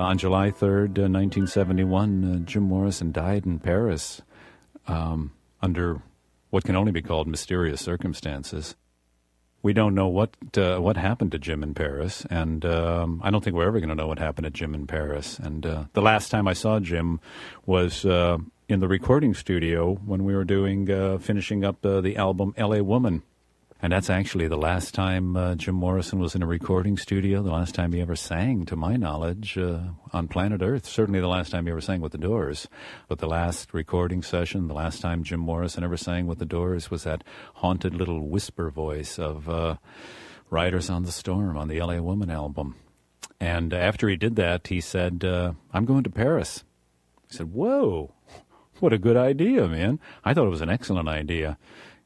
On July 3rd, 1971, Jim Morrison died in Paris under what can only be called mysterious circumstances. We don't know what happened to Jim in Paris, and I don't think we're ever going to know what happened to Jim in Paris. And the last time I saw Jim was in the recording studio when we were finishing up the album L.A. Woman. And that's actually the last time Jim Morrison was in a recording studio, the last time he ever sang, to my knowledge, on planet Earth. Certainly the last time he ever sang with the Doors. But the last recording session, the last time Jim Morrison ever sang with the Doors was that haunted little whisper voice of Riders on the Storm on the L.A. Woman album. And after he did that, he said, I'm going to Paris. I said, whoa, what a good idea, man. I thought it was an excellent idea.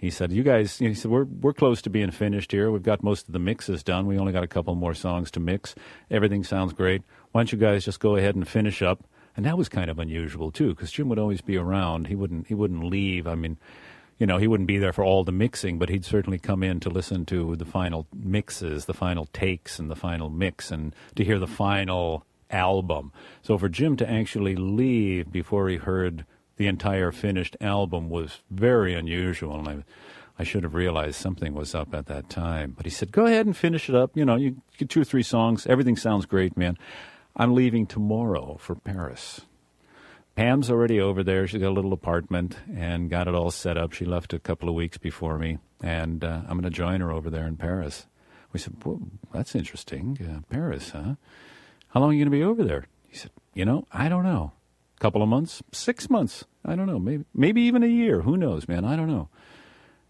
He said, you guys, he said, we're close to being finished here. We've got most of the mixes done. We only got a couple more songs to mix. Everything sounds great. Why don't you guys just go ahead and finish up? And that was kind of unusual, too, because Jim would always be around. He wouldn't leave. I mean, he wouldn't be there for all the mixing, but he'd certainly come in to listen to the final mixes, the final takes and the final mix, and to hear the final album. So for Jim to actually leave before he heard the entire finished album was very unusual, and I should have realized something was up at that time. But he said, go ahead and finish it up. You get 2 or 3 songs. Everything sounds great, man. I'm leaving tomorrow for Paris. Pam's already over there. She's got a little apartment and got it all set up. She left a couple of weeks before me, and I'm going to join her over there in Paris. We said, well, that's interesting. Paris, huh? How long are you going to be over there? He said, I don't know. Couple of months, 6 months, I don't know, maybe even a year, who knows, man, I don't know.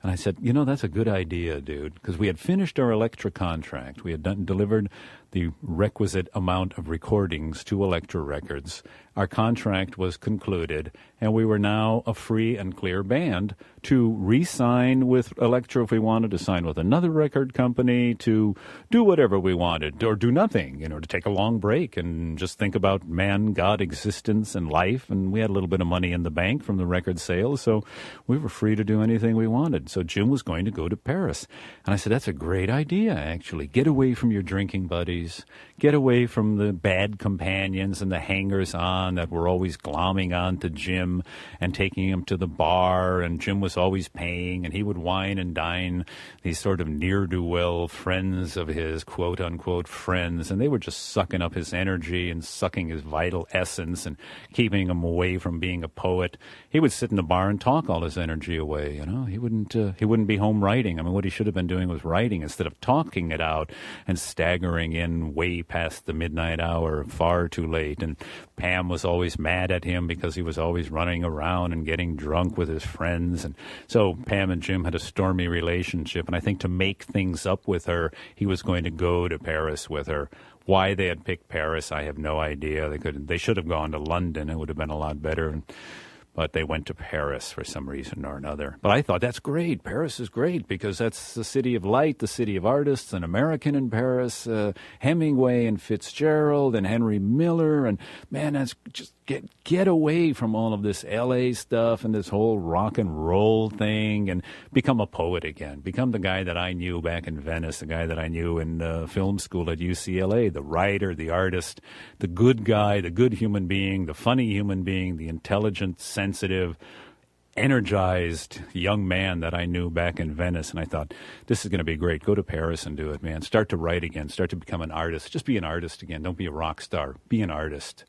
And I said, that's a good idea, dude, because we had finished our Elektra contract. We had delivered the requisite amount of recordings to Elektra Records. Our contract was concluded, and we were now a free and clear band to re-sign with Elektra if we wanted, to sign with another record company, to do whatever we wanted, or do nothing, to take a long break and just think about man, God, existence, and life. And we had a little bit of money in the bank from the record sales, so we were free to do anything we wanted. So Jim was going to go to Paris. And I said, that's a great idea, actually. Get away from your drinking buddies. Get away from the bad companions and the hangers-on that were always glomming on to Jim and taking him to the bar, and Jim was always paying, and he would wine and dine these sort of ne'er-do-well friends of his, quote-unquote friends, and they were just sucking up his energy and sucking his vital essence and keeping him away from being a poet. He would sit in the bar and talk all his energy away, He wouldn't be home writing. I mean, what he should have been doing was writing instead of talking it out and staggering in way past the midnight hour, far too late. And Pam was always mad at him because he was always running around and getting drunk with his friends. And so Pam and Jim had a stormy relationship. And I think to make things up with her, he was going to go to Paris with her. Why they had picked Paris, I have no idea. They should have gone to London. It would have been a lot better. But they went to Paris for some reason or another. But I thought, that's great. Paris is great because that's the city of light, the city of artists, an American in Paris, Hemingway and Fitzgerald and Henry Miller. And, man, that's just get away from all of this L.A. stuff and this whole rock and roll thing and become a poet again. Become the guy that I knew back in Venice, the guy that I knew in film school at UCLA, the writer, the artist, the good guy, the good human being, the funny human being, the intelligent, sensitive, energized young man that I knew back in Venice. And I thought, this is going to be great. Go to Paris and do it, man. Start to write again. Start to become an artist. Just be an artist again. Don't be a rock star. Be an artist.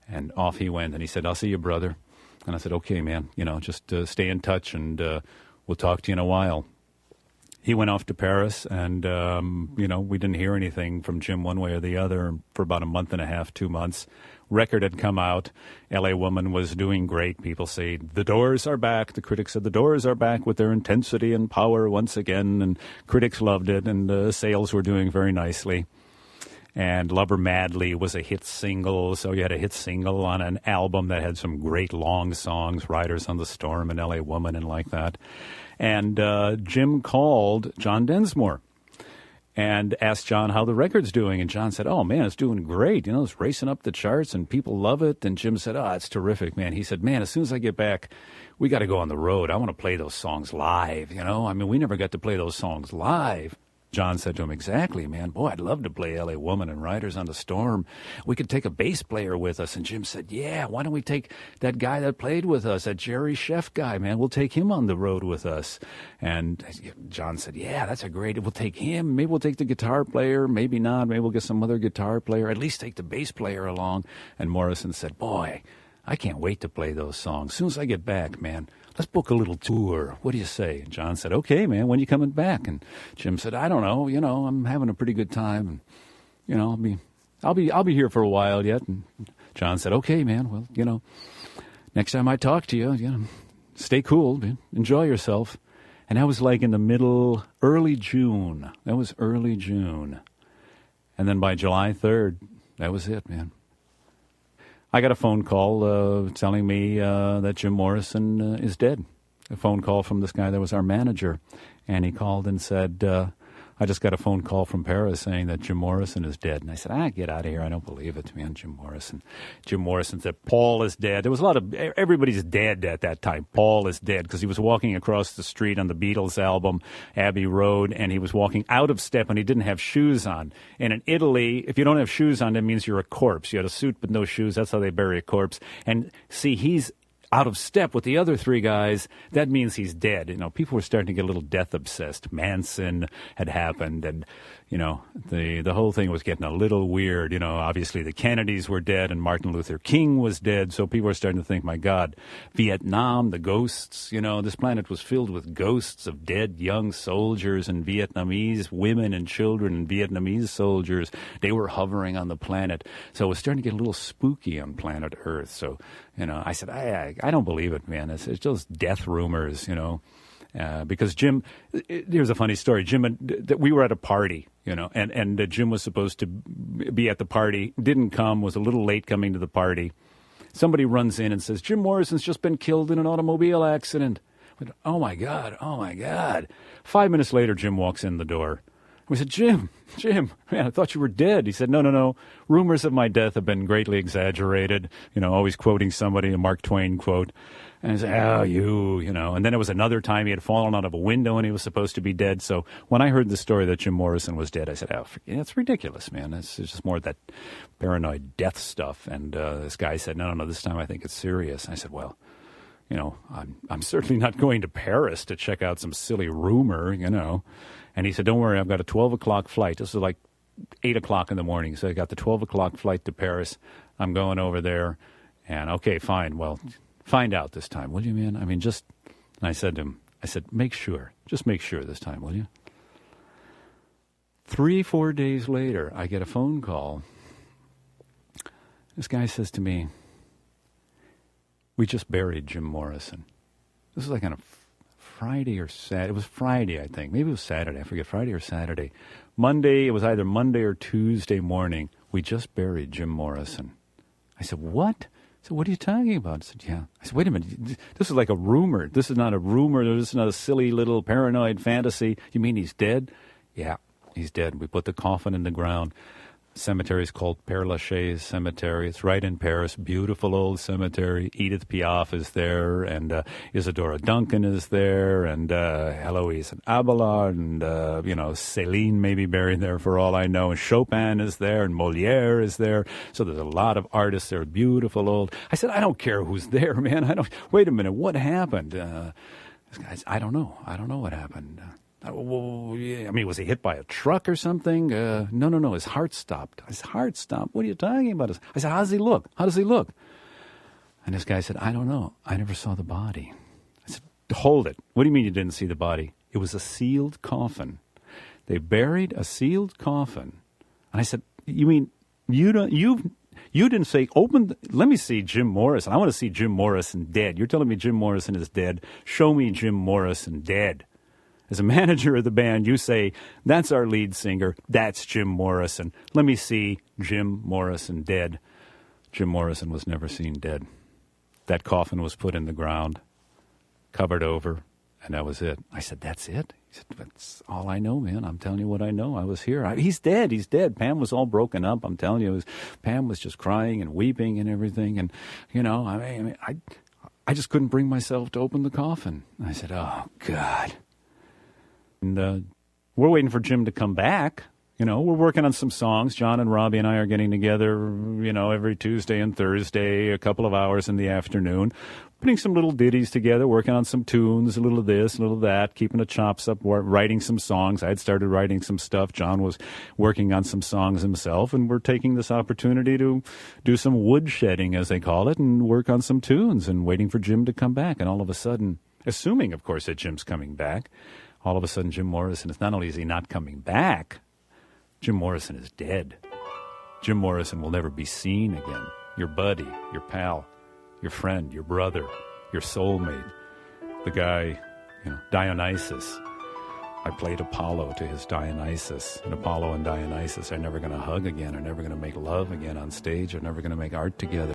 And off he went. And he said, I'll see you, brother. And I said, okay, man, just stay in touch and we'll talk to you in a while. He went off to Paris and, we didn't hear anything from Jim one way or the other for about a month and a half, 2 months. Record had come out. L.A. Woman was doing great. People say, the Doors are back. The critics said, the Doors are back with their intensity and power once again. And critics loved it, and sales were doing very nicely. And Lover Madly was a hit single, so you had a hit single on an album that had some great long songs, Riders on the Storm and L.A. Woman and like that. And Jim called John Densmore and asked John how the record's doing. And John said, oh, man, it's doing great. It's racing up the charts and people love it. And Jim said, oh, it's terrific, man. He said, man, as soon as I get back, we got to go on the road. I want to play those songs live, I mean, we never got to play those songs live. John said to him, exactly, man. Boy, I'd love to play L.A. Woman and Riders on the Storm. We could take a bass player with us. And Jim said, yeah, why don't we take that guy that played with us, that Jerry Sheff guy, man? We'll take him on the road with us. And John said, yeah, that's a great, we'll take him. Maybe we'll take the guitar player. Maybe not. Maybe we'll get some other guitar player. At least take the bass player along. And Morrison said, boy, I can't wait to play those songs. As soon as I get back, man, let's book a little tour. What do you say? And John said, okay, man, when are you coming back? And Jim said, I don't know. I'm having a pretty good time. And, I'll be here for a while yet. And John said, okay, man, well, next time I talk to you, stay cool, man. Enjoy yourself. And that was like in the early June. That was early June. And then by July 3rd, that was it, man. I got a phone call telling me that Jim Morrison is dead. A phone call from this guy that was our manager. And he called and said, I just got a phone call from Paris saying that Jim Morrison is dead. And I said, get out of here. I don't believe it, man, Jim Morrison. Jim Morrison said, Paul is dead. There was a lot of, everybody's dead at that time. Paul is dead because he was walking across the street on the Beatles album, Abbey Road, and he was walking out of step and he didn't have shoes on. And in Italy, if you don't have shoes on, that means you're a corpse. You had a suit but no shoes. That's how they bury a corpse. And see, he's out of step with the other three guys. That means he's dead. People were starting to get a little death obsessed. Manson had happened, and the whole thing was getting a little weird. Obviously the Kennedys were dead and Martin Luther King was dead, so people were starting to think, my God, Vietnam, the ghosts, this planet was filled with ghosts of dead young soldiers and Vietnamese women and children and Vietnamese soldiers. They were hovering on the planet, so it was starting to get a little spooky on planet Earth. So I said, I don't believe it, man. It's just death rumors, because Jim, here's a funny story. We were at a party, and Jim was supposed to be at the party, didn't come, was a little late coming to the party. Somebody runs in and says, Jim Morrison's just been killed in an automobile accident. Went, oh my God. 5 minutes later, Jim walks in the door. We said, Jim, man, I thought you were dead. He said, no. Rumors of my death have been greatly exaggerated. Always quoting somebody, a Mark Twain quote. And I said, And then it was another time he had fallen out of a window and he was supposed to be dead. So when I heard the story that Jim Morrison was dead, I said, it's ridiculous, man. It's just more of that paranoid death stuff. And this guy said, no, this time I think it's serious. And I said, well, I'm certainly not going to Paris to check out some silly rumor, And he said, don't worry, I've got a 12 o'clock flight. This was like 8 o'clock in the morning. So I got the 12 o'clock flight to Paris. I'm going over there. And okay, fine. Well, find out this time, will you, man? And I said to him, just make sure this time, will you? 3-4 days later, I get a phone call. This guy says to me, we just buried Jim Morrison. This was like on a Friday or Saturday. It was Friday, I think. Maybe it was Saturday. I forget, Friday or Saturday. It was either Monday or Tuesday morning. We just buried Jim Morrison. I said, what? I said, what are you talking about? I said, yeah. I said, wait a minute. This is like a rumor. This is not a rumor. This is not a silly little paranoid fantasy. You mean he's dead? Yeah, he's dead. We put the coffin in the ground. Cemetery is called Père Lachaise Cemetery. It's right in Paris. Beautiful old cemetery. Edith Piaf is there, and Isadora Duncan is there, and Heloise and Abelard, and Céline may be buried there for all I know. And Chopin is there, and Molière is there. So there's a lot of artists there. Beautiful old. I said, I don't care who's there, man. Wait a minute. What happened? This guy's, I don't know. I don't know what happened. Was he hit by a truck or something? No. His heart stopped. What are you talking about? I said, how does he look? And this guy said, I don't know. I never saw the body. I said, hold it. What do you mean you didn't see the body? It was a sealed coffin. They buried a sealed coffin. And I said, you mean you didn't say, let me see Jim Morrison. I want to see Jim Morrison dead. You're telling me Jim Morrison is dead. Show me Jim Morrison dead. As a manager of the band, you say, that's our lead singer, that's Jim Morrison. Let me see Jim Morrison dead. Jim Morrison was never seen dead. That coffin was put in the ground, covered over, and that was it. I said, that's it? He said, that's all I know, man. I'm telling you what I know. I was here. He's dead. Pam was all broken up. I'm telling you, Pam was just crying and weeping and everything. And, I just couldn't bring myself to open the coffin. I said, oh, God. And we're waiting for Jim to come back. We're working on some songs. John and Robby and I are getting together, every Tuesday and Thursday, a couple of hours in the afternoon, putting some little ditties together, working on some tunes, a little of this, a little of that, keeping the chops up, writing some songs. I'd started writing some stuff. John was working on some songs himself, and we're taking this opportunity to do some woodshedding, as they call it, and work on some tunes and waiting for Jim to come back. And all of a sudden, assuming, of course, that Jim's coming back, all of a sudden Jim Morrison is not only is he not coming back, Jim Morrison is dead. Jim Morrison will never be seen again. Your buddy, your pal, your friend, your brother, your soulmate, the guy, Dionysus. I played Apollo to his Dionysus, and Apollo and Dionysus are never going to hug again, are never going to make love again on stage, are never going to make art together.